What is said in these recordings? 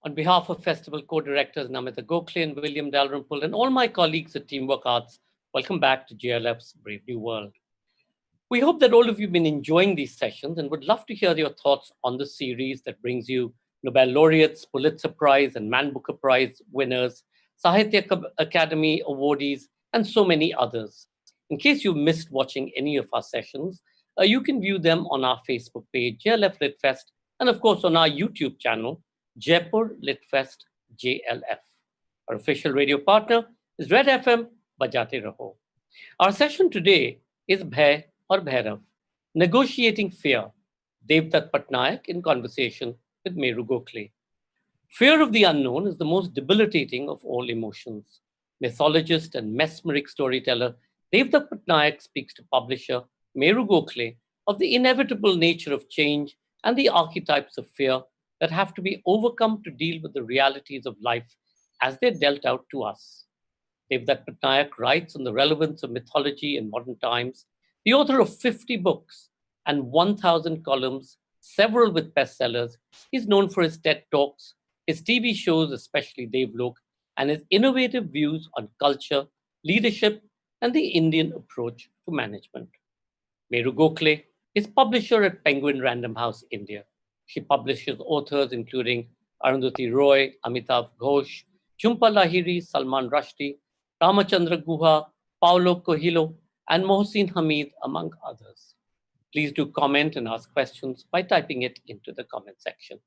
On behalf of festival co-directors Namita Gokhale and William Dalrymple and all my colleagues at Teamwork Arts, welcome back to JLF's Brave New World. We hope that all of you have been enjoying these sessions and would love to hear your thoughts on the series that brings you Nobel laureates, Pulitzer Prize and Man Booker Prize winners, Sahitya Academy awardees, and so many others. In case you missed watching any of our sessions, you can view them on our Facebook page, JLF Litfest, and of course on our YouTube channel, Jaipur Litfest JLF. Our official radio partner is Red FM, Bajate Raho. Our session today is Bhay or Bhairav, Negotiating Fear, Devdutt Pattanaik in conversation with Meru Gokhale. Fear of the unknown is the most debilitating of all emotions. Mythologist and mesmeric storyteller Devdutt Pattanaik speaks to publisher Meru Gokhale of the inevitable nature of change and the archetypes of fear that have to be overcome to deal with the realities of life as they're dealt out to us. Devdutt Pattanaik writes on the relevance of mythology in modern times, the author of 50 books and 1,000 columns, several with bestsellers. He's known for his TED Talks, his TV shows, especially Devlok, and his innovative views on culture, leadership, and the Indian approach to management. Meru Gokhale is publisher at Penguin Random House, India. She publishes authors including Arundhati Roy, Amitav Ghosh, Jhumpa Lahiri, Salman Rushdie, Ramachandra Guha, Paulo Coelho, and Mohsin Hamid, among others. Please do comment and ask questions by typing it into the comment section.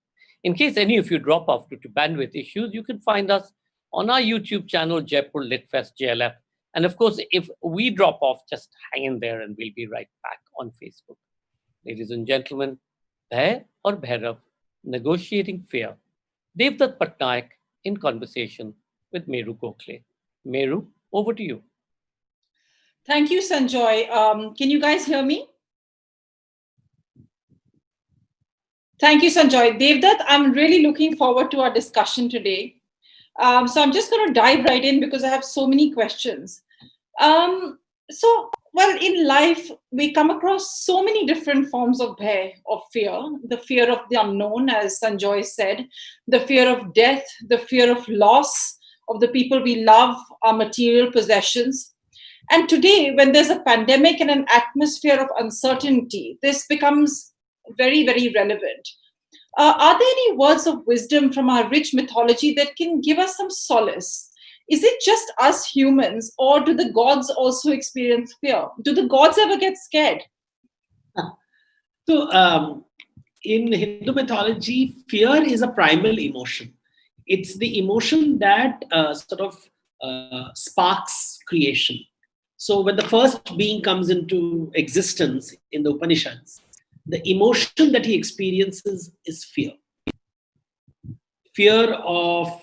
In case any of you drop off due to bandwidth issues, you can find us on our YouTube channel, Jaipur Litfest JLF. And of course, if we drop off, just hang in there and we'll be right back on Facebook. Ladies and gentlemen, Bhay or Bhairav, Negotiating Fear, Devdutt Pattanaik in conversation with Meru Gokhale. Meru, over to you. Thank you, Sanjoy. Can you guys hear me? Thank you, Sanjoy. Devdutt, I'm really looking forward to our discussion today. So I'm just going to dive right in because I have so many questions. Well, in life, we come across so many different forms of bhay, of fear. The fear of the unknown, as Sanjoy said, the fear of death, the fear of loss of the people we love, our material possessions. And today, when there's a pandemic and an atmosphere of uncertainty, this becomes very, very relevant. Are there any words of wisdom from our rich mythology that can give us some solace? Is it just us humans, or do the gods also experience fear? Do the gods ever get scared? So, in Hindu mythology, fear is a primal emotion. It's the emotion that sparks creation. So, when the first being comes into existence in the Upanishads, the emotion that he experiences is fear. Fear of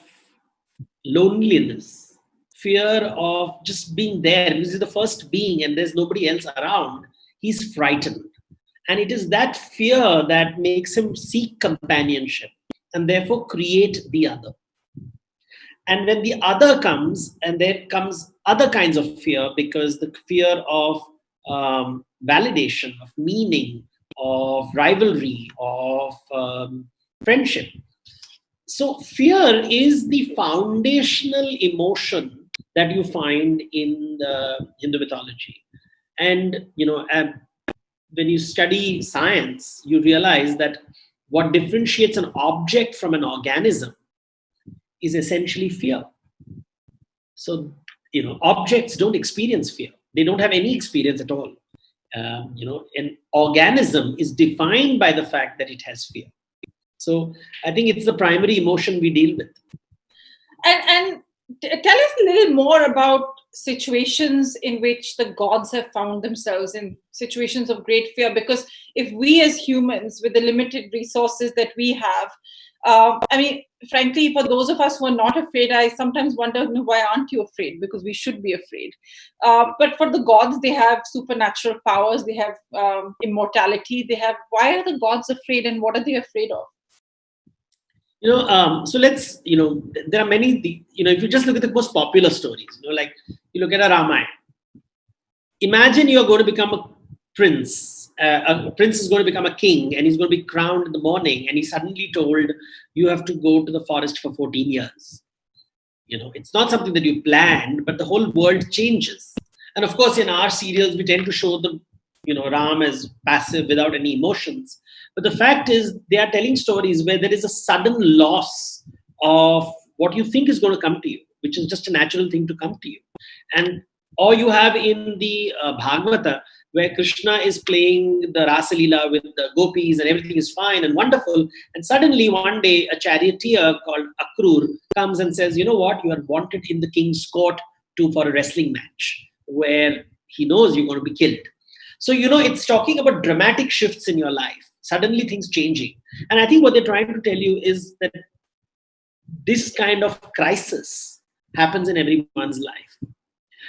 loneliness, fear of just being there because he's the first being and there's nobody else around. He's frightened. And it is that fear that makes him seek companionship and therefore create the other. And when the other comes, and there comes other kinds of fear, because the fear of validation, of meaning, of rivalry, of friendship. So fear is the foundational emotion that you find in the Hindu mythology. And, when you study science, you realize that what differentiates an object from an organism is essentially fear. So, objects don't experience fear. They don't have any experience at all. An organism is defined by the fact that it has fear. So I think it's the primary emotion we deal with. And tell us a little more about situations in which the gods have found themselves in situations of great fear. Because if we as humans, with the limited resources that we have, frankly, for those of us who are not afraid, I sometimes wonder, why aren't you afraid? Because we should be afraid. But for the gods, they have supernatural powers, they have immortality, why are the gods afraid, and what are they afraid of? So let's, there are many, if you just look at the most popular stories, like you look at a Ramayana. Imagine you're going to become a prince a prince is going to become a king and he's going to be crowned in the morning, and he's suddenly told, you have to go to the forest for 14 years. It's not something that you planned, but the whole world changes. And of course, in our serials, we tend to show the, Ram as passive without any emotions. But the fact is, they are telling stories where there is a sudden loss of what you think is going to come to you, which is just a natural thing to come to you. And or you have in the Bhagavata, where Krishna is playing the Rasa Leela with the gopis and everything is fine and wonderful. And suddenly one day a charioteer called Akrur comes and says, you know what, you are wanted in the king's court for a wrestling match where he knows you're going to be killed. So, it's talking about dramatic shifts in your life, suddenly things changing. And I think what they're trying to tell you is that this kind of crisis happens in everyone's life.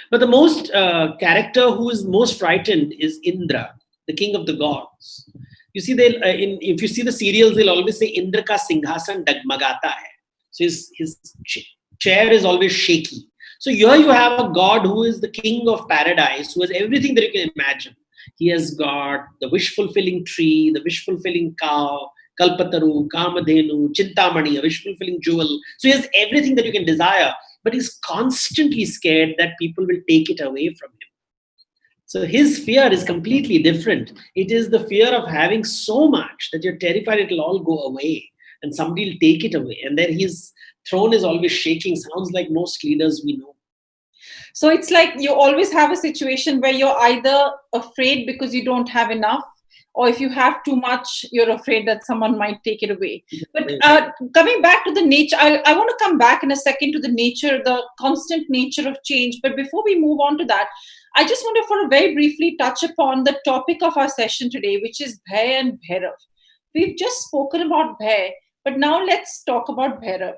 But the most character who is most frightened is Indra, the king of the gods. You see, if you see the serials, they'll always say Indra ka singhasan dagmagata hai. So his chair is always shaky. So here you have a god who is the king of paradise, who has everything that you can imagine. He has got the wish-fulfilling tree, the wish-fulfilling cow, Kalpataru, Kamadhenu, Chintamani, a wish-fulfilling jewel. So he has everything that you can desire, but he's constantly scared that people will take it away from him. So his fear is completely different. It is the fear of having so much that you're terrified it will all go away and somebody will take it away. And then his throne is always shaking. Sounds like most leaders we know. So it's like you always have a situation where you're either afraid because you don't have enough, or if you have too much, you're afraid that someone might take it away. But coming back to the nature, I want to come back in a second to the nature, the constant nature of change. But before we move on to that, I just want to for very briefly touch upon the topic of our session today, which is Bhay and Bhairav. We've just spoken about Bhay, but now let's talk about Bhairav.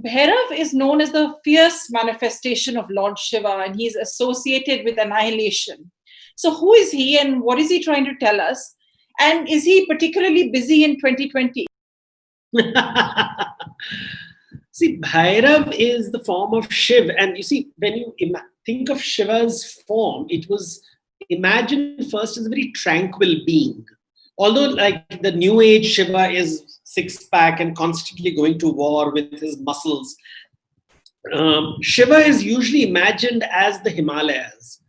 Bhairav is known as the fierce manifestation of Lord Shiva, and he's associated with annihilation. So who is he and what is he trying to tell us? And is he particularly busy in 2020? See, Bhairav is the form of Shiv. And you see, when you think of Shiva's form, it was imagined first as a very tranquil being. Although like the new age Shiva is six-pack and constantly going to war with his muscles, Shiva is usually imagined as the Himalayas.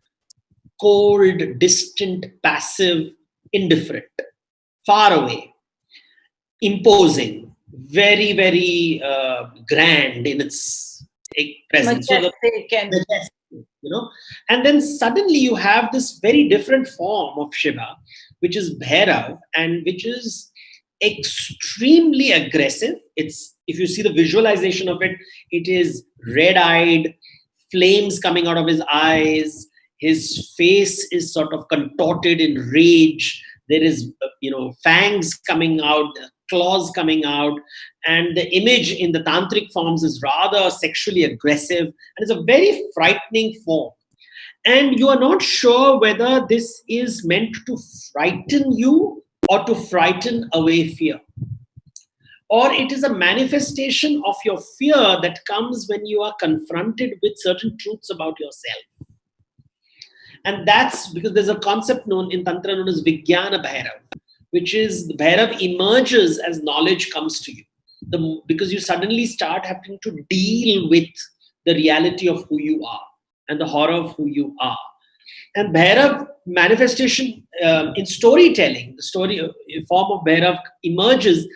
Cold, distant, passive, indifferent, far away, imposing, very, very grand in its presence. Majestic, and then suddenly you have this very different form of Shiva, which is Bhairav, and which is extremely aggressive. It's, if you see the visualization of it, it is red-eyed, flames coming out of his eyes. His face is sort of contorted in rage. There is, fangs coming out, claws coming out. And the image in the tantric forms is rather sexually aggressive. And it's a very frightening form. And you are not sure whether this is meant to frighten you or to frighten away fear. Or it is a manifestation of your fear that comes when you are confronted with certain truths about yourself. And that's because there's a concept known in Tantra known as Vijnana Bhairav, which is the Bhairav emerges as knowledge comes to you. Because you suddenly start having to deal with the reality of who you are and the horror of who you are. And Bhairav manifestation in storytelling, the story form of Bhairav emerges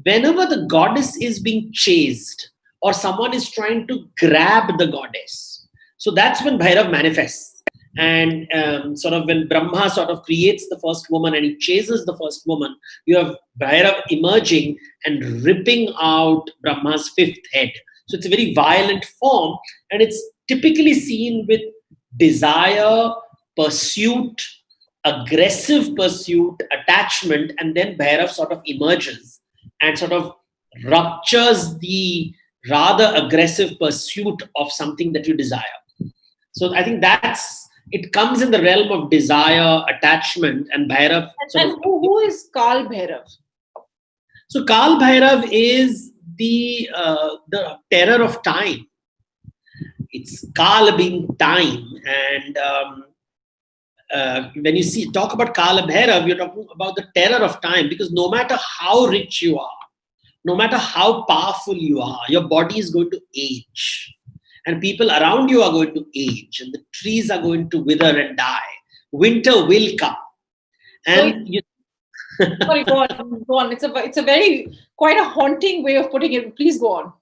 whenever the goddess is being chased or someone is trying to grab the goddess. So that's when Bhairav manifests. And sort of when Brahma sort of creates the first woman and he chases the first woman, you have Bhairav emerging and ripping out Brahma's fifth head. So it's a very violent form, and it's typically seen with desire, pursuit, aggressive pursuit, attachment, and then Bhairav sort of emerges and sort of ruptures the rather aggressive pursuit of something that you desire. So I think it comes in the realm of desire, attachment, and Bhairav. And who is Kal Bhairav? So Kal Bhairav is the terror of time. It's Kal being time, and when you talk about Kala Bhairav, you're talking about the terror of time, because no matter how rich you are, no matter how powerful you are, your body is going to age. And people around you are going to age, and the trees are going to wither and die. Winter will come. And sorry, go on, go on. It's a very, quite a haunting way of putting it. Please go on.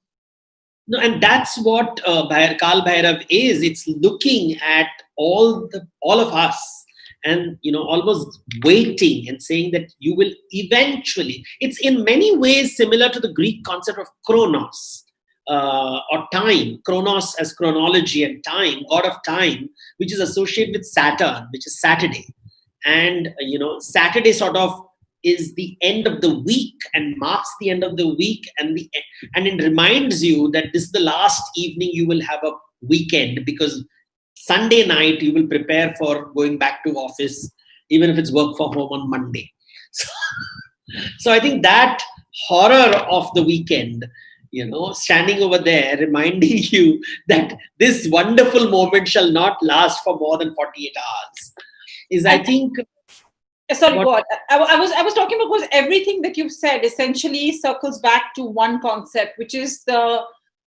No, and that's what Kal Bhairav is. It's looking at all of us, and almost waiting and saying that you will eventually. It's in many ways similar to the Greek concept of Chronos, or time. Chronos as chronology, and time, god of time, which is associated with Saturn, which is Saturday. And Saturday sort of is the end of the week and marks the end of the week, and it reminds you that this is the last evening you will have a weekend, because Sunday night you will prepare for going back to office, even if it's work from home on Monday. So I think that horror of the weekend, standing over there reminding you that this wonderful moment shall not last for more than 48 hours is, I think. Sorry, go on. I was talking about, because everything that you've said essentially circles back to one concept, which is the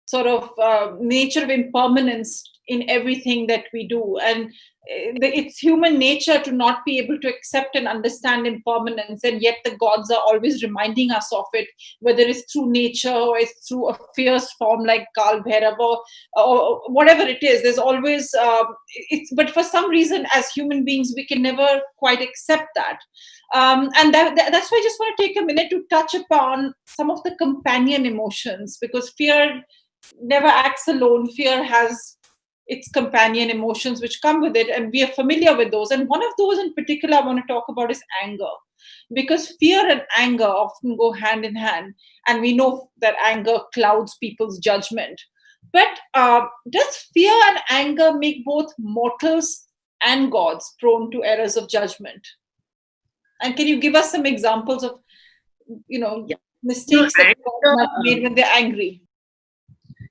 sort of nature of impermanence in everything that we do. And it's human nature to not be able to accept and understand impermanence, and yet the gods are always reminding us of it, whether it's through nature or it's through a fierce form like Kal Bhairav, or whatever it is. There's always but for some reason as human beings we can never quite accept that, and that's why I just want to take a minute to touch upon some of the companion emotions, because fear never acts alone. Fear has its companion emotions which come with it, and we are familiar with those. And one of those in particular I want to talk about is anger, because fear and anger often go hand in hand, and we know that anger clouds people's judgment. But does fear and anger make both mortals and gods prone to errors of judgment? And can you give us some examples of mistakes that gods have made when they're angry?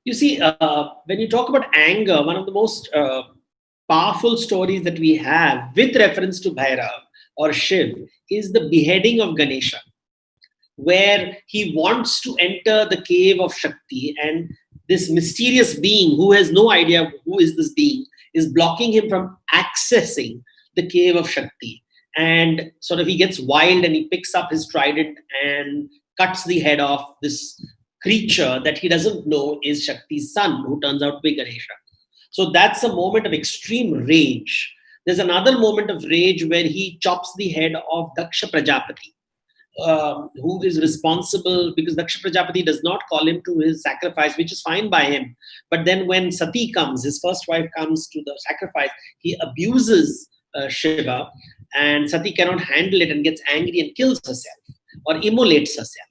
You see, when you talk about anger, one of the most powerful stories that we have with reference to Bhairav or Shiv is the beheading of Ganesha, where he wants to enter the cave of Shakti, and this mysterious being who has no idea who is this being is blocking him from accessing the cave of Shakti. And sort of he gets wild and he picks up his trident and cuts the head off this creature that he doesn't know is Shakti's son, who turns out to be Ganesha. So that's a moment of extreme rage. There's another moment of rage where he chops the head of Daksha Prajapati, who is responsible, because Daksha Prajapati does not call him to his sacrifice, which is fine by him. But then when Sati comes, his first wife comes to the sacrifice, he abuses Shiva, and Sati cannot handle it and gets angry and kills herself or immolates herself.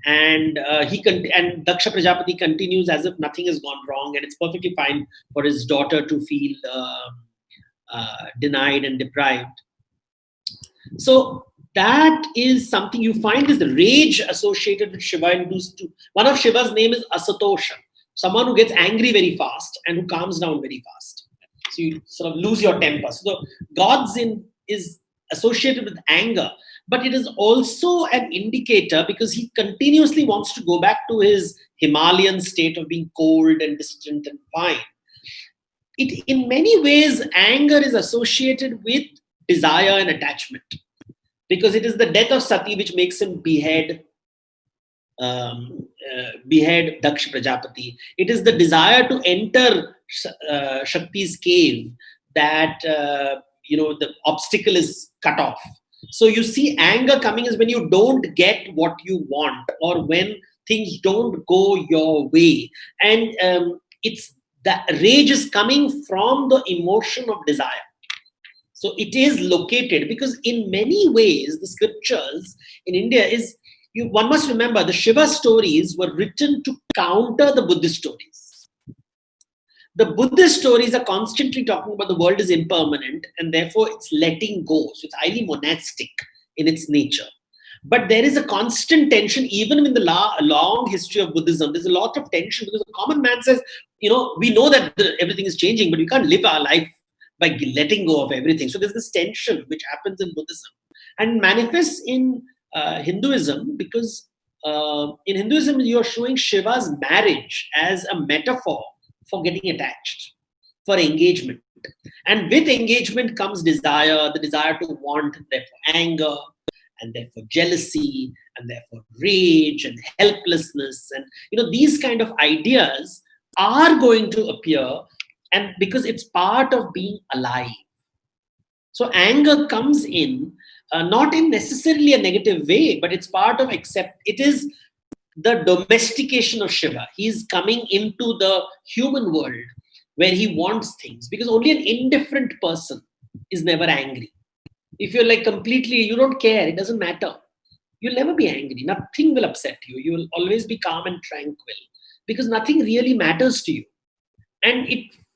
And and Daksha Prajapati continues as if nothing has gone wrong, and it's perfectly fine for his daughter to feel denied and deprived. So that is something you find is the rage associated with Shiva in those two. One of Shiva's name is Asatosha, someone who gets angry very fast and who calms down very fast. So you sort of lose your temper. So the gods is associated with anger. But it is also an indicator, because he continuously wants to go back to his Himalayan state of being cold and distant and fine. In many ways, anger is associated with desire and attachment, because it is the death of Sati which makes him behead Daksha Prajapati. It is the desire to enter Shakti's cave that the obstacle is cut off. So you see anger coming is when you don't get what you want, or when things don't go your way. And it's that rage is coming from the emotion of desire. So it is located, because in many ways the scriptures in India one must remember the Shiva stories were written to counter the Buddhist stories. The Buddhist stories are constantly talking about the world is impermanent, and therefore it's letting go. So it's highly monastic in its nature. But there is a constant tension, even in the long history of Buddhism. There's a lot of tension, because the common man says, we know that everything is changing, but we can't live our life by letting go of everything. So there's this tension which happens in Buddhism and manifests in Hinduism, because in Hinduism you're showing Shiva's marriage as a metaphor for getting attached, for engagement. And with engagement comes desire, the desire to want, and therefore anger, and therefore jealousy, and therefore rage and helplessness. And these kind of ideas are going to appear, and because it's part of being alive. So anger comes in, not in necessarily a negative way, but it's part of it is the domestication of Shiva. He's coming into the human world where he wants things, because only an indifferent person is never angry. If you're like completely, you don't care, it doesn't matter, you'll never be angry. Nothing will upset you. You will always be calm and tranquil, because nothing really matters to you. And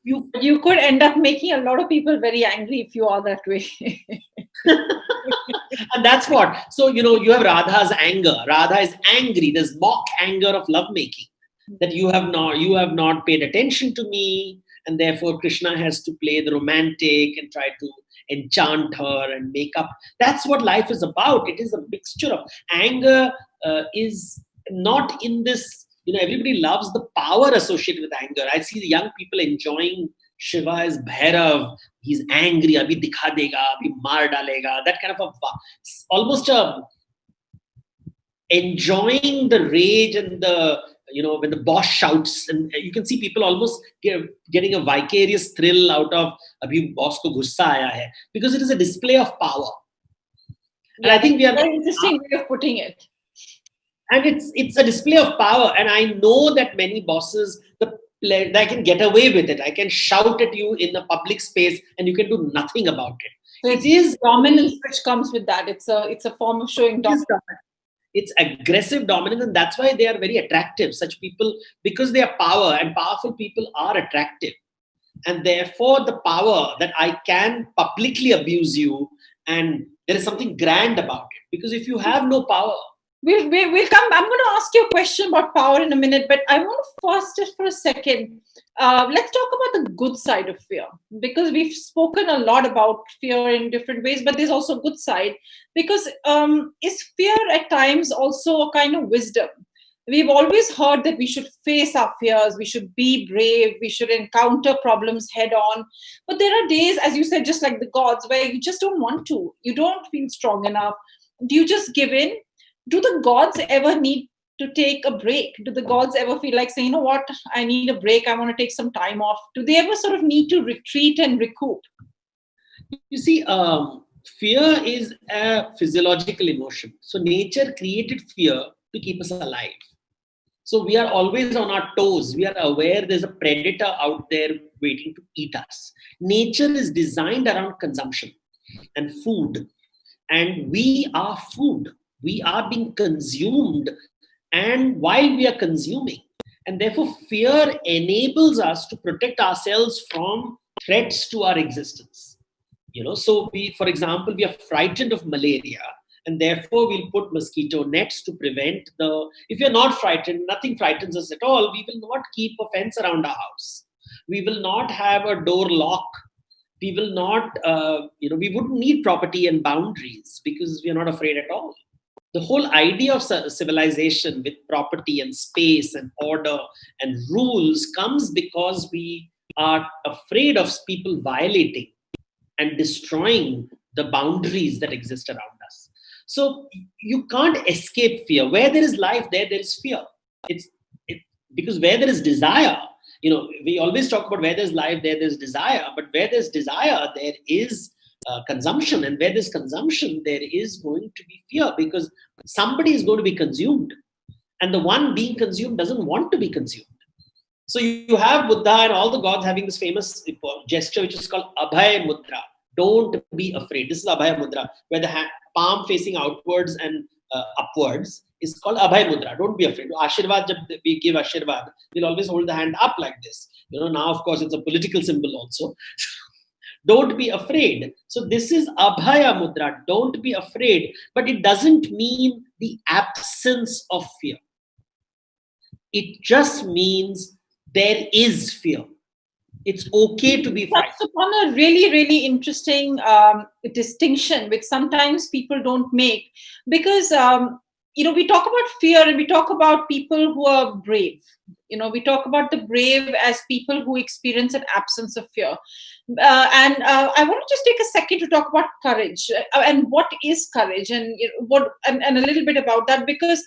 you could end up making a lot of people very angry if you are that way. And that's what. So, you have Radha's anger. Radha is angry. There's mock anger of lovemaking, that you have not paid attention to me, and therefore Krishna has to play the romantic and try to enchant her and make up. That's what life is about. It is a mixture of anger. Is not in this. Everybody loves the power associated with anger. I see the young people enjoying Shiva as Bhairav. He's angry. Abhi dikha dega, abhi maar dalega. That kind of almost enjoying the rage and the, when the boss shouts, and you can see people almost getting a vicarious thrill out of abhi boss ko gussa aaya hai, because it is a display of power. And I think we are very interesting way of putting it. And it's a display of power. And I know that many bosses, they can get away with it. I can shout at you in a public space and you can do nothing about it. So it is dominance which comes with that. It's a form of showing dominance. It's aggressive dominance, and that's why they are very attractive. Such people, because they are power, and powerful people are attractive. And therefore, the power that I can publicly abuse you, and there is something grand about it. Because if you have no power, We'll come. I'm going to ask you a question about power in a minute, but I want to first, just for a second, let's talk about the good side of fear, because we've spoken a lot about fear in different ways, but there's also a good side, because is fear at times also a kind of wisdom? We've always heard that we should face our fears, we should be brave, we should encounter problems head on. But there are days, as you said, just like the gods, where you just don't want to. You don't feel strong enough. Do you just give in? Do the gods ever need to take a break? Do the gods ever feel like saying, what, I need a break, I want to take some time off? Do they ever sort of need to retreat and recoup? You see, fear is a physiological emotion. So nature created fear to keep us alive. So we are always on our toes. We are aware there's a predator out there waiting to eat us. Nature is designed around consumption and food. And we are food. We are being consumed, and while we are consuming, and therefore fear enables us to protect ourselves from threats to our existence. So for example, we are frightened of malaria, and therefore we'll put mosquito nets to prevent if you're not frightened, nothing frightens us at all, we will not keep a fence around our house. We will not have a door lock. We will not, we wouldn't need property and boundaries, because we are not afraid at all. The whole idea of civilization with property and space and order and rules comes because we are afraid of people violating and destroying the boundaries that exist around us. So you can't escape fear. Where there is life, there is fear. Because where there is desire, we always talk about where there's life, there's desire. But where there's desire, there is consumption. And where there's consumption, there is going to be fear, because somebody is going to be consumed. And the one being consumed doesn't want to be consumed. So you have Buddha and all the gods having this famous gesture, which is called Abhay Mudra. Don't be afraid. This is Abhay Mudra, where the palm facing outwards and upwards is called Abhay Mudra. Don't be afraid. Ashirvad, jab we give Ashirvad, we'll always hold the hand up like this. Now, of course, it's a political symbol also. Don't be afraid. So this is Abhaya Mudra. Don't be afraid. But it doesn't mean the absence of fear. It just means there is fear. It's okay to be frightened. Touched upon a really, really interesting distinction, which sometimes people don't make, because we talk about fear and we talk about people who are brave. We talk about the brave as people who experience an absence of fear. And I want to just take a second to talk about courage and what is courage, and and a little bit about that, because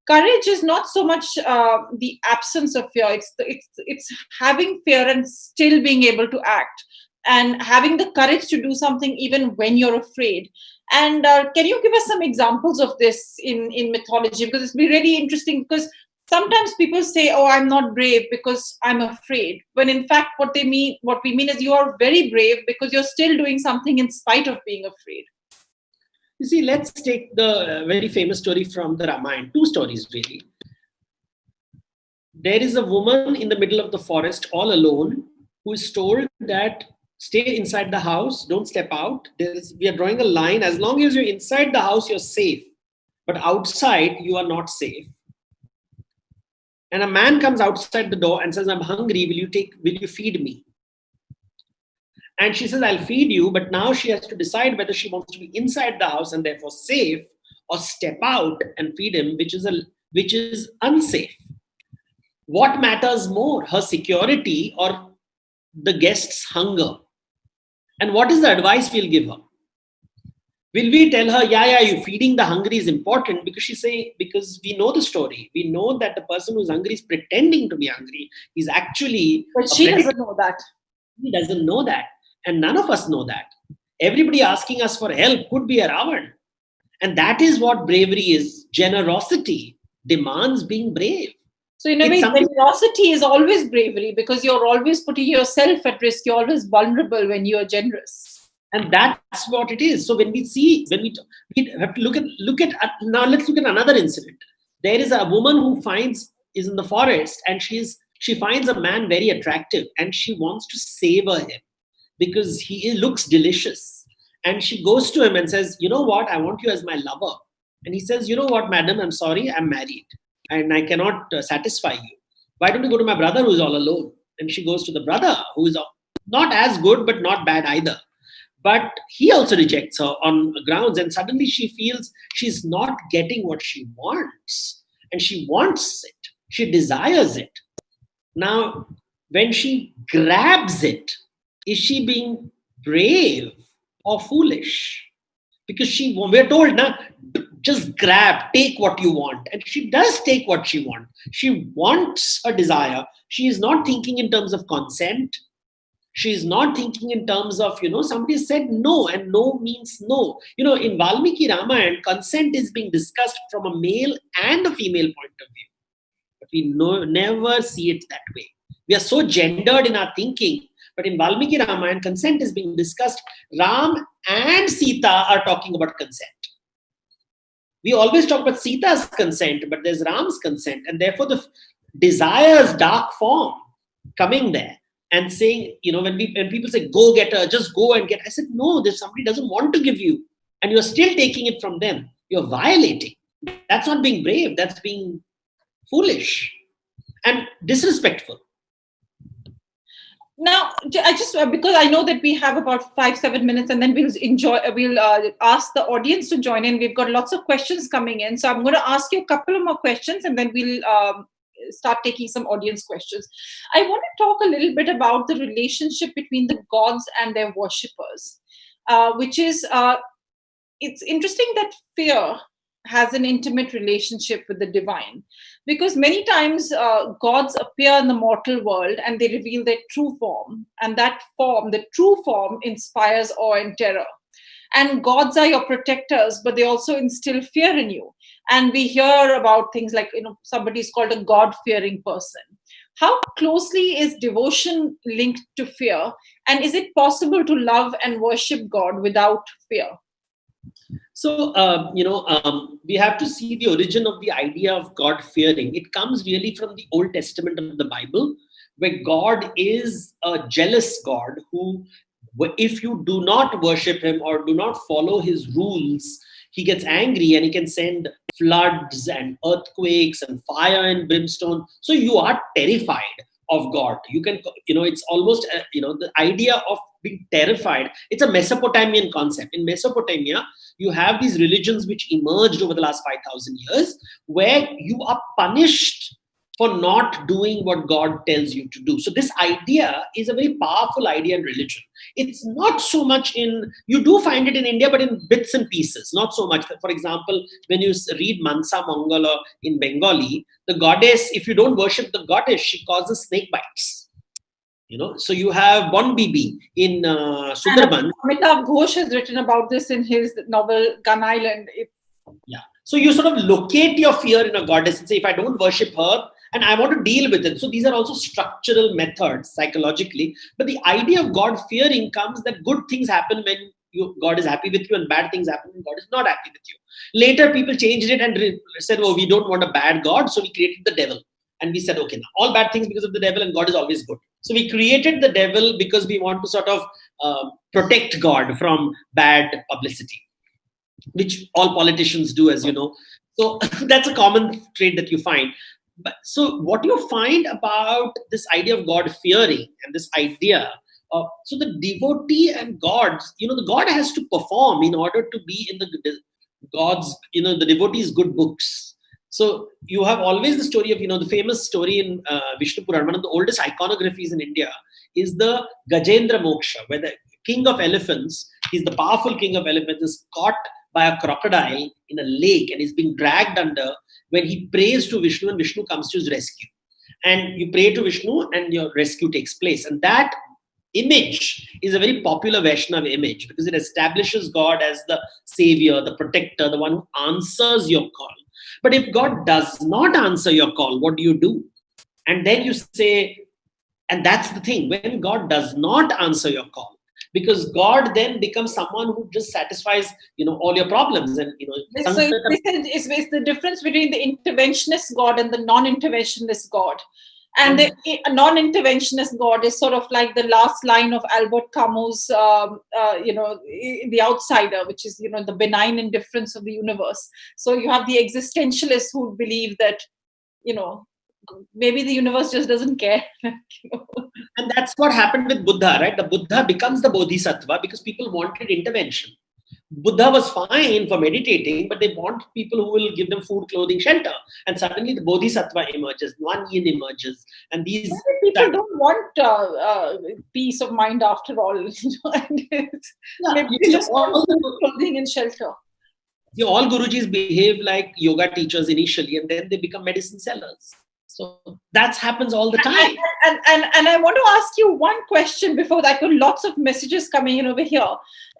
courage is not so much the absence of fear. It's having fear and still being able to act, and having the courage to do something even when you're afraid. And can you give us some examples of this in mythology? Because it's really interesting, because sometimes people say, oh, I'm not brave because I'm afraid, when in fact what we mean is you are very brave because you're still doing something in spite of being afraid. You see, let's take the very famous story from the Ramayana. Two stories, really. There is a woman in the middle of the forest all alone who is told that stay inside the house, don't step out. We are drawing a line. As long as you're inside the house, you're safe. But outside, you are not safe. And a man comes outside the door and says, I'm hungry. Will you feed me? And she says, I'll feed you. But now she has to decide whether she wants to be inside the house and therefore safe, or step out and feed him, which is unsafe. What matters more, her security or the guest's hunger? And what is the advice we'll give her? Will we tell her, you feeding the hungry is important? Because we know the story. We know that the person who's hungry is pretending to be hungry. He's actually... But she doesn't know that. He doesn't know that. And none of us know that. Everybody asking us for help could be a Ravan. And that is what bravery is. Generosity demands being brave. So in a way, generosity is always bravery, because you're always putting yourself at risk. You're always vulnerable when you're generous. And that's what it is. So when we have to look at now, let's look at another incident. There is a woman who is in the forest, and she finds a man very attractive, and she wants to savor him because he looks delicious. And she goes to him and says, you know what, I want you as my lover. And he says, you know what, madam, I'm sorry, I'm married and I cannot satisfy you. Why don't you go to my brother who is all alone? And she goes to the brother who is not as good, but not bad either. But he also rejects her on grounds, and suddenly she feels she's not getting what she wants. And she wants it. She desires it. Now, when she grabs it, is she being brave or foolish? Because we're told, just grab, take what you want. And she does take what she wants. She wants her desire. She is not thinking in terms of consent. She's not thinking in terms of, somebody said no, and no means no. In Valmiki Ramayana, consent is being discussed from a male and a female point of view. But we never see it that way. We are so gendered in our thinking. But in Valmiki Ramayana, consent is being discussed. Ram and Sita are talking about consent. We always talk about Sita's consent, but there's Ram's consent. And therefore, the desire's dark form coming there. And saying, when people say, go get her, just go and get her. I said, no, if somebody doesn't want to give you and you're still taking it from them, you're violating. That's not being brave. That's being foolish and disrespectful. Now, I just, because I know that we have about 5-7 minutes, and then we'll ask the audience to join in. We've got lots of questions coming in. So I'm going to ask you a couple of more questions, and then we'll start taking some audience questions. I want to talk a little bit about the relationship between the gods and their worshippers, which is, it's interesting that fear has an intimate relationship with the divine, because many times gods appear in the mortal world and they reveal their true form, and that form, the true form, inspires awe and terror. And gods are your protectors, but they also instill fear in you. And we hear about things like, somebody is called a God-fearing person. How closely is devotion linked to fear? And is it possible to love and worship God without fear? So, we have to see the origin of the idea of God-fearing. It comes really from the Old Testament of the Bible, where God is a jealous God who, if you do not worship him or do not follow his rules, he gets angry and he can send floods and earthquakes and fire and brimstone. So you are terrified of God. You can, it's almost, the idea of being terrified. It's a Mesopotamian concept. In Mesopotamia, you have these religions which emerged over the last 5,000 years, where you are punished for not doing what God tells you to do. So this idea is a very powerful idea in religion. It's not so much you do find it in India, but in bits and pieces, not so much. For example, when you read Mansa Mangala in Bengali, the goddess, if you don't worship the goddess, she causes snake bites. So you have Bon Bibi in Sundarban. Amitav Ghosh has written about this in his novel Gun Island. Yeah. So you sort of locate your fear in a goddess and say, if I don't worship her, and I want to deal with it. So these are also structural methods psychologically. But the idea of God fearing comes that good things happen when God is happy with you, and bad things happen when God is not happy with you. Later, people changed it and said, oh, we don't want a bad God. So we created the devil. And we said, okay, now all bad things because of the devil, and God is always good. So we created the devil because we want to sort of protect God from bad publicity, which all politicians do, as you know. So that's a common trait that you find. But so what you find about this idea of God fearing and this idea of, so the devotee and gods, the God has to perform in order to be in the God's, the devotee's good books. So you have always the story of, the famous story in Vishnu Puran, one of the oldest iconographies in India, is the Gajendra Moksha, where the king of elephants, he's the powerful king of elephants, is caught by a crocodile in a lake and is being dragged under, when he prays to Vishnu and Vishnu comes to his rescue. And you pray to Vishnu and your rescue takes place. And that image is a very popular Vaishnava image because it establishes God as the savior, the protector, the one who answers your call. But if God does not answer your call, what do? And then you say, and that's the thing, when God does not answer your call, because God then becomes someone who just satisfies, all your problems. And, So it's the difference between the interventionist God and the non-interventionist God. And the non-interventionist God is sort of like the last line of Albert Camus' The Outsider, which is, the benign indifference of the universe. So you have the existentialists who believe that, maybe the universe just doesn't care. And that's what happened with Buddha, right? The Buddha becomes the Bodhisattva because people wanted intervention. Buddha was fine for meditating, but they want people who will give them food, clothing, shelter. And suddenly the Bodhisattva emerges, Nuan Yin emerges. And these people don't want peace of mind after all. Maybe they just want clothing and shelter. All Gurujis behave like yoga teachers initially, and then they become medicine sellers. So that happens all the time. And I want to ask you one question before that. Lots of messages coming in over here.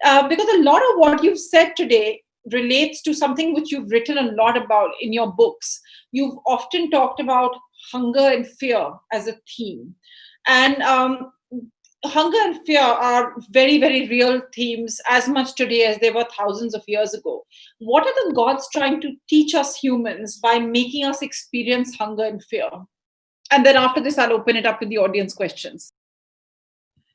Because a lot of what you've said today relates to something which you've written a lot about in your books. You've often talked about hunger and fear as a theme. And hunger and fear are very, very real themes, as much today as they were thousands of years ago. What are the gods trying to teach us humans by making us experience hunger and fear? And then after this, I'll open it up to the audience questions.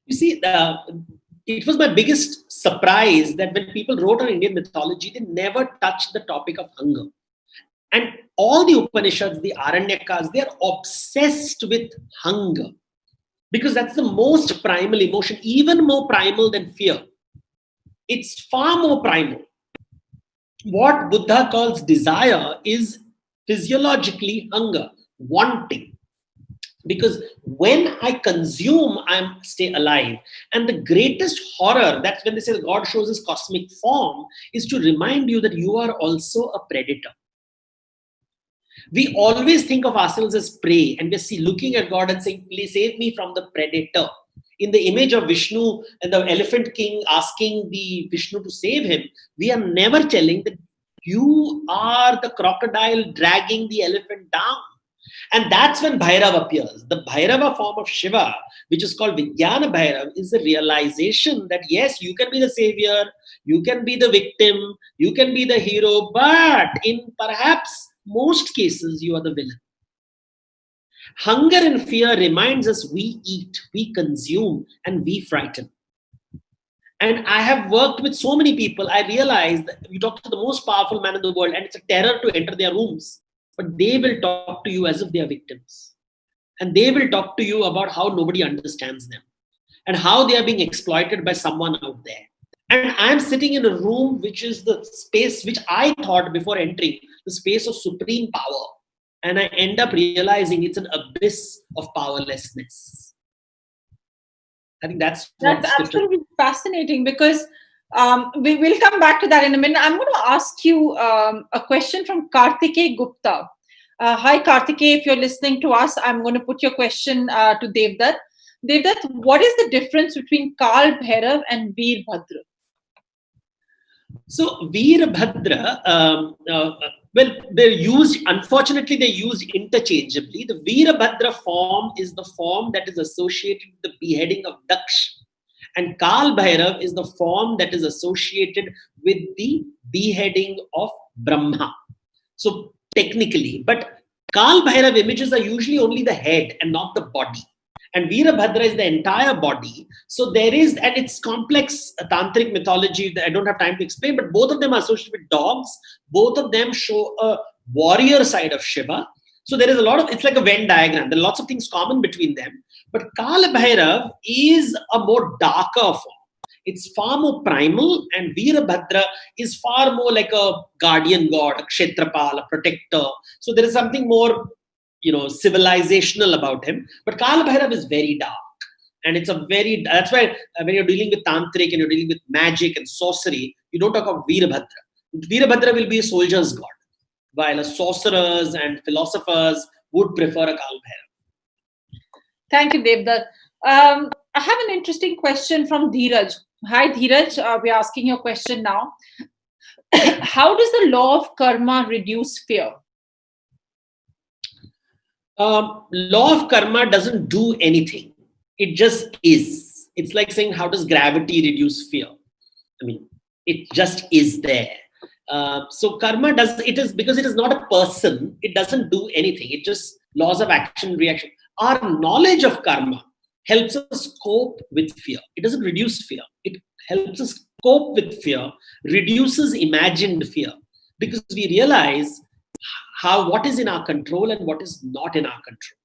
You see, it was my biggest surprise that when people wrote on Indian mythology, they never touched the topic of hunger. And all the Upanishads, the Aranyakas, they're obsessed with hunger. Because that's the most primal emotion, even more primal than fear. It's far more primal. What Buddha calls desire is physiologically hunger, wanting. Because when I consume, I stay alive. And the greatest horror, that's when they say God shows his cosmic form, is to remind you that you are also a predator. We always think of ourselves as prey, and we're looking at God and saying, please save me from the predator. In the image of Vishnu and the elephant king asking the Vishnu to save him, we are never telling that you are the crocodile dragging the elephant down. And that's when Bhairav appears. The Bhairava form of Shiva, which is called Vijnana Bhairav, is the realization that yes, you can be the savior, you can be the victim, you can be the hero, but in perhaps most cases, you are the villain. Hunger and fear reminds us we eat, we consume, and we frighten. And I have worked with so many people, I realized that you talk to the most powerful man in the world, and it's a terror to enter their rooms. But they will talk to you as if they are victims. And they will talk to you about how nobody understands them and how they are being exploited by someone out there. And I'm sitting in a room which is the space which I thought before entering, the space of supreme power. And I end up realizing it's an abyss of powerlessness. I think that's absolutely fascinating, because we will come back to that in a minute. I'm going to ask you a question from Kartikeya Gupta. Hi, Kartikeya, if you're listening to us, I'm going to put your question to Devdutt. Devdutt, what is the difference between Kal Bhairav and Veerabhadra? So Veerabhadra, well, they're used, unfortunately, they're used interchangeably. The Veerabhadra form is the form that is associated with the beheading of Daksh. And Kal Bhairav is the form that is associated with the beheading of Brahma. So technically, but Kal Bhairav images are usually only the head and not the body. And Veerabhadra is the entire body. So there is, and it's complex tantric mythology that I don't have time to explain, but both of them are associated with dogs. Both of them show a warrior side of Shiva. So there is a lot of, it's like a Venn diagram. There are lots of things common between them. But Kal Bhairav is a more darker form. It's far more primal, and Veerabhadra is far more like a guardian god, a kshetrapal, a protector. So there is something more, civilizational about him. But Kal Bhairav is very dark. And it's that's why when you're dealing with tantric and you're dealing with magic and sorcery, you don't talk about Veerabhadra. Veerabhadra will be a soldier's god, while sorcerers and philosophers would prefer a Kal Bhairav. Thank you, Devdutt. I have an interesting question from Dheeraj. Hi, Dheeraj. We're asking your question now. How does the law of karma reduce fear? Law of karma doesn't do anything. It just is. It's like saying, how does gravity reduce fear? I mean, it just is there. So karma it is because it is not a person. It doesn't do anything. It just laws of action and reaction. Our knowledge of karma helps us cope with fear. It doesn't reduce fear. It helps us cope with fear, reduces imagined fear, because we realize what is in our control and what is not in our control.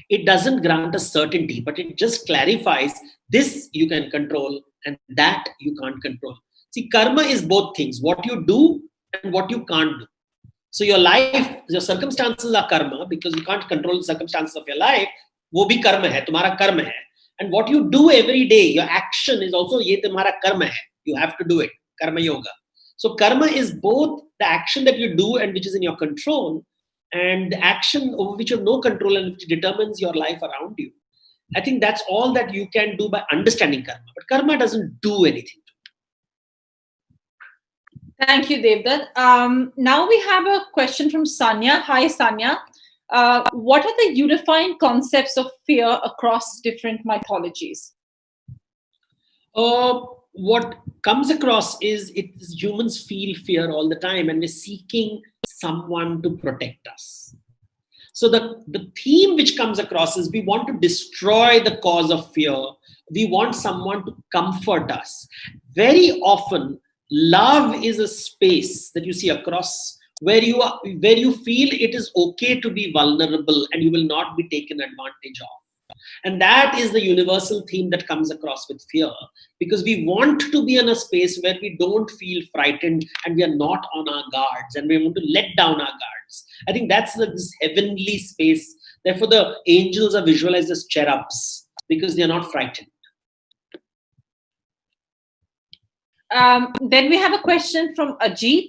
It doesn't grant us certainty, but it just clarifies this you can control and that you can't control. See, karma is both things, what you do and what you can't do. So your life, your circumstances are karma because you can't control the circumstances of your life. वो भी कर्म है, तुम्हारा कर्म है. And what you do every day, your action is also ये तुम्हारा कर्म है. You have to do it. Karma yoga. So karma is both the action that you do and which is in your control, and the action over which you have no control and which determines your life around you. I think that's all that you can do by understanding karma. But karma doesn't do anything. Thank you, Devdutt. Now we have a question from Sanya. Hi, Sanya. What are the unifying concepts of fear across different mythologies? What comes across is humans feel fear all the time, and we're seeking someone to protect us. So the theme which comes across is we want to destroy the cause of fear. We want someone to comfort us. Very often, love is a space that you see across where you feel it is okay to be vulnerable and you will not be taken advantage of. And that is the universal theme that comes across with fear, because we want to be in a space where we don't feel frightened and we are not on our guards and we want to let down our guards. I think that's this heavenly space. Therefore, the angels are visualized as cherubs because they are not frightened. Then we have a question from Ajit.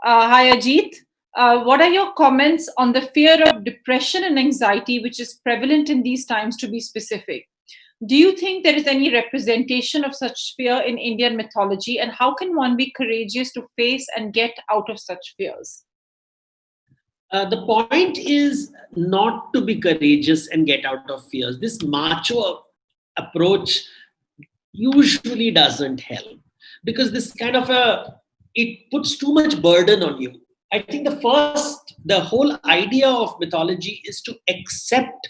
Hi, Ajit. What are your comments on the fear of depression and anxiety, which is prevalent in these times, to be specific? Do you think there is any representation of such fear in Indian mythology, and how can one be courageous to face and get out of such fears? The point is not to be courageous and get out of fears. This macho approach usually doesn't help, because this kind of it puts too much burden on you. I think the whole idea of mythology is to accept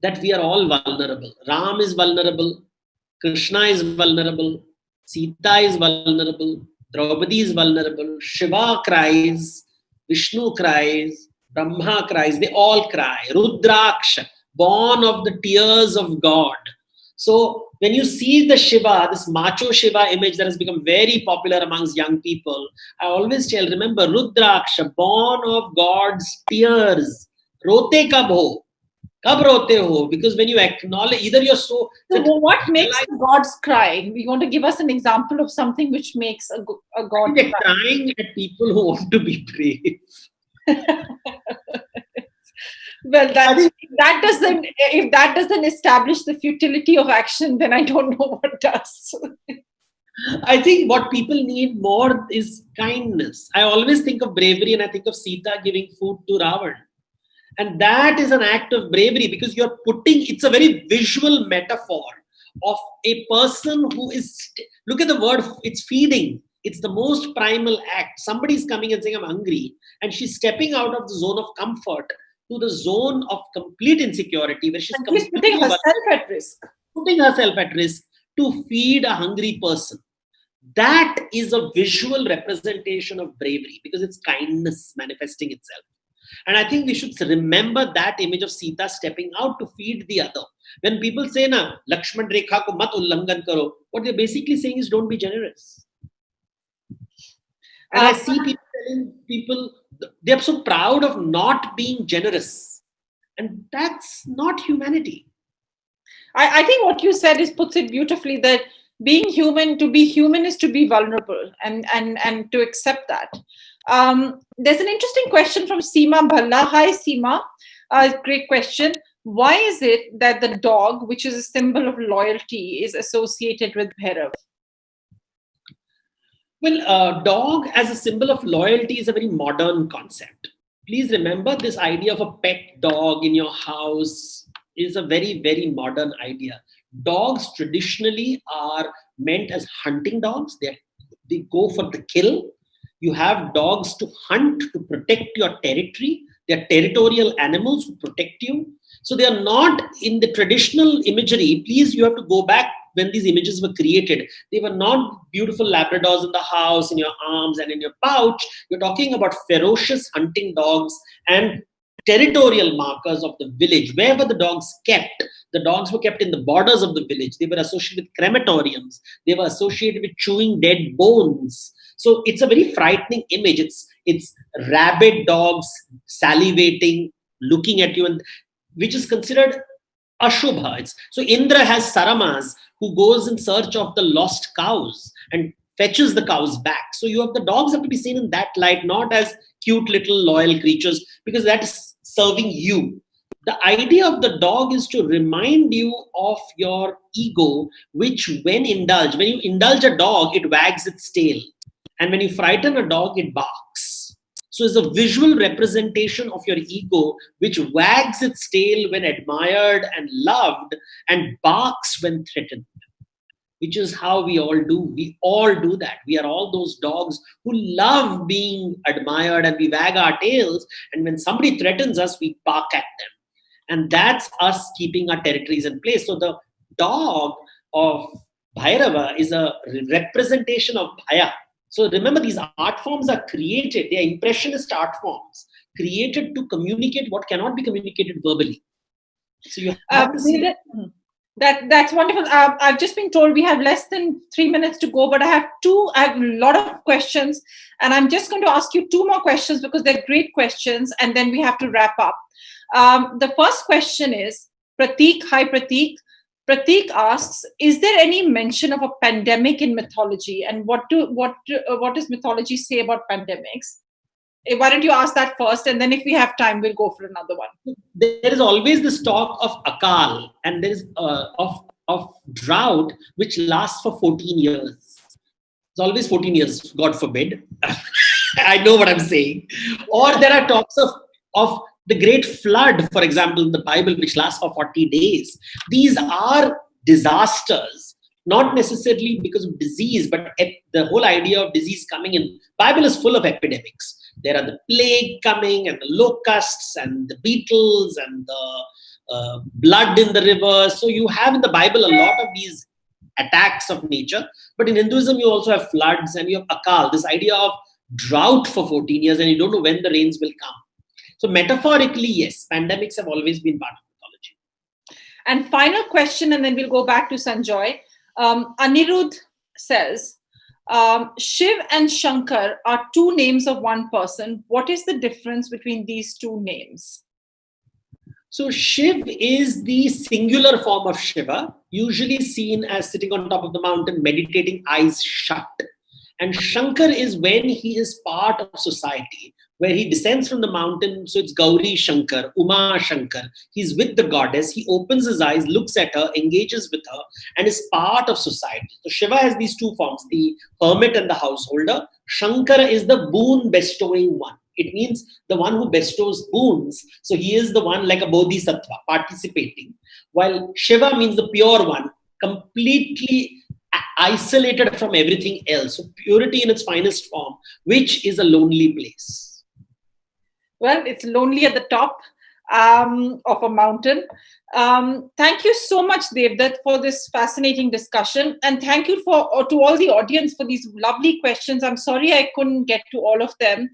that we are all vulnerable. Ram is vulnerable, Krishna is vulnerable, Sita is vulnerable, Draupadi is vulnerable, Shiva cries, Vishnu cries, Brahma cries, they all cry. Rudraksha, born of the tears of God. So when you see the Shiva, this macho Shiva image that has become very popular amongst young people, I always tell, remember, Rudraksha, born of God's tears. Rote kab ho? Kab rote ho? Because when you acknowledge, either you're so... So what makes the gods cry? You want to give us an example of something which makes a god they're cry? crying at people who want to be brave. Well, if that doesn't establish the futility of action, then I don't know what does. I think what people need more is kindness. I always think of bravery and I think of Sita giving food to Ravan. And that is an act of bravery because you're putting, it's a very visual metaphor of a person who is, look at the word, it's feeding. It's the most primal act. Somebody's coming and saying, I'm hungry. And she's stepping out of the zone of comfort to the zone of complete insecurity where she's putting herself at risk. Putting herself at risk to feed a hungry person. That is a visual representation of bravery because it's kindness manifesting itself. And I think we should remember that image of Sita stepping out to feed the other. When people say, na, Lakshman Rekha ko mat ullangan karo, what they're basically saying is don't be generous. And I see people telling people, they're so proud of not being generous. And that's not humanity. I think what you said puts it beautifully, that being human, to be human is to be vulnerable and to accept that. There's an interesting question from Seema Bhalla. Hi, Seema. Great question. Why is it that the dog, which is a symbol of loyalty, is associated with Bhairav? Well, dog as a symbol of loyalty is a very modern concept. Please remember, this idea of a pet dog in your house is a very, very modern idea. Dogs traditionally are meant as hunting dogs. They go for the kill. You have dogs to hunt, to protect your territory. They are territorial animals who protect you. So they are not in the traditional imagery. Please, you have to go back when these images were created. They were not beautiful Labradors in the house, in your arms and in your pouch. You're talking about ferocious hunting dogs and territorial markers of the village. Wherever the dogs were kept in the borders of the village. They were associated with crematoriums. They were associated with chewing dead bones. So it's a very frightening image. It's rabid dogs salivating, looking at you, and which is considered Ashubha. So Indra has Saramas who goes in search of the lost cows and fetches the cows back. So the dogs have to be seen in that light, not as cute little loyal creatures, because that is serving you. The idea of the dog is to remind you of your ego, which when you indulge a dog, it wags its tail. And when you frighten a dog, it barks. So it's a visual representation of your ego, which wags its tail when admired and loved and barks when threatened, which is how we all do. We all do that. We are all those dogs who love being admired and we wag our tails. And when somebody threatens us, we bark at them. And that's us keeping our territories in place. So the dog of Bhairava is a representation of Bhaya. So remember, these art forms are created. They are impressionist art forms created to communicate what cannot be communicated verbally. So you have to see That's wonderful. I've just been told we have less than 3 minutes to go, but I have a lot of questions, and I'm just going to ask you 2 more questions because they're great questions, and then we have to wrap up. The first question is Prateek. Hi, Prateek. Prateek asks, is there any mention of a pandemic in mythology, and what does mythology say about pandemics? Why don't you ask that first, and then if we have time, we'll go for another one. There is always this talk of akal, and there is of drought, which lasts for 14 years. It's always 14 years, God forbid. I know what I'm saying. Or there are talks of the great flood, for example, in the Bible, which lasts for 40 days. These are disasters, not necessarily because of disease, but the whole idea of disease coming in. Bible is full of epidemics. There are the plague coming and the locusts and the beetles and the blood in the rivers. So you have in the Bible a lot of these attacks of nature. But in Hinduism, you also have floods and you have akal, this idea of drought for 14 years and you don't know when the rains will come. So metaphorically, yes, pandemics have always been part of mythology. And final question, and then we'll go back to Sanjoy. Anirudh says, Shiv and Shankar are two names of one person. What is the difference between these two names? So Shiv is the singular form of Shiva, usually seen as sitting on top of the mountain, meditating, eyes shut. And Shankar is when he is part of society, where he descends from the mountain. So it's Gauri Shankar, Uma Shankar. He's with the goddess. He opens his eyes, looks at her, engages with her, and is part of society. So Shiva has these two forms, the hermit and the householder. Shankara is the boon bestowing one. It means the one who bestows boons. So he is the one like a bodhisattva, participating. While Shiva means the pure one, completely isolated from everything else. So purity in its finest form, which is a lonely place. Well, it's lonely at the top of a mountain. Thank you so much, Devdutt, for this fascinating discussion. And thank you to all the audience for these lovely questions. I'm sorry I couldn't get to all of them.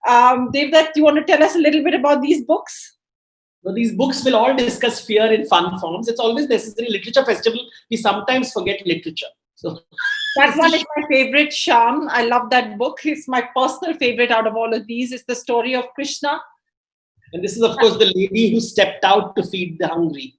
Devdutt, do you want to tell us a little bit about these books? So these books will all discuss fear in fun forms. It's always necessary. Literature festival, we sometimes forget literature. So that one is my favorite, Sham. I love that book. It's my personal favorite out of all of these. It's the story of Krishna. And this is, of course, the lady who stepped out to feed the hungry.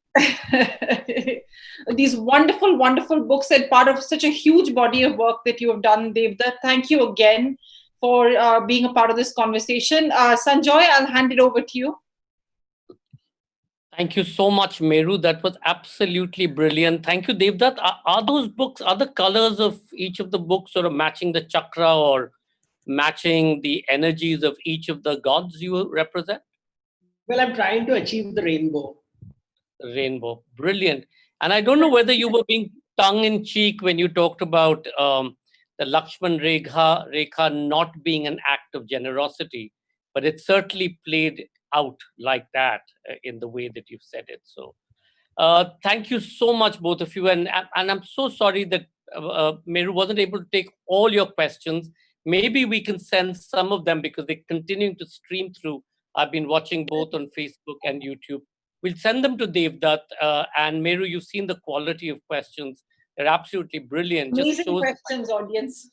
These wonderful, wonderful books and part of such a huge body of work that you have done, Devdutt. Thank you again for being a part of this conversation. Sanjoy, I'll hand it over to you. Thank you so much, Meru. That was absolutely brilliant. Thank you, Devdutt. Are those books, are the colors of each of the books sort of matching the chakra or matching the energies of each of the gods you represent? Well, I'm trying to achieve the rainbow. Rainbow. Brilliant. And I don't know whether you were being tongue-in-cheek when you talked about the Lakshman Rekha not being an act of generosity, but it certainly played out like that in the way that you've said it. So thank you so much, both of you. And I'm so sorry that Meru wasn't able to take all your questions. Maybe we can send some of them because they're continuing to stream through. I've been watching both on Facebook and YouTube. We'll send them to Devdutt. And Meru, you've seen the quality of questions. They're absolutely brilliant. Amazing questions, audience.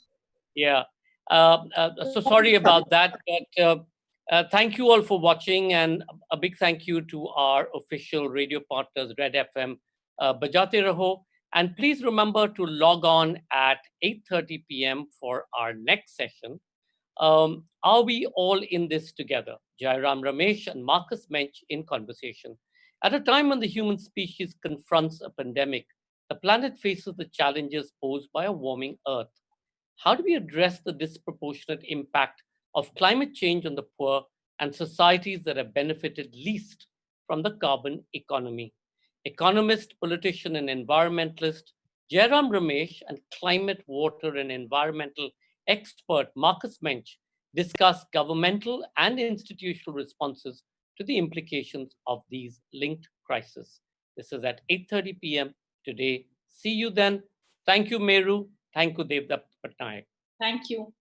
Yeah. So sorry about that. But thank you all for watching, and a big thank you to our official radio partners, Red FM, Bajate Raho. And please remember to log on at 8:30 p.m. for our next session. Are we all in this together? Jairam Ramesh and Marcus Mensch in conversation. At a time when the human species confronts a pandemic, the planet faces the challenges posed by a warming Earth. How do we address the disproportionate impact of climate change on the poor and societies that have benefited least from the carbon economy? Economist, politician, and environmentalist Jairam Ramesh and climate, water, and environmental expert Marcus Mensch discuss governmental and institutional responses to the implications of these linked crises. This is at 8:30 p.m. today. See you then. Thank you, Meru. Thank you, Devdutt Pattanaik. Thank you.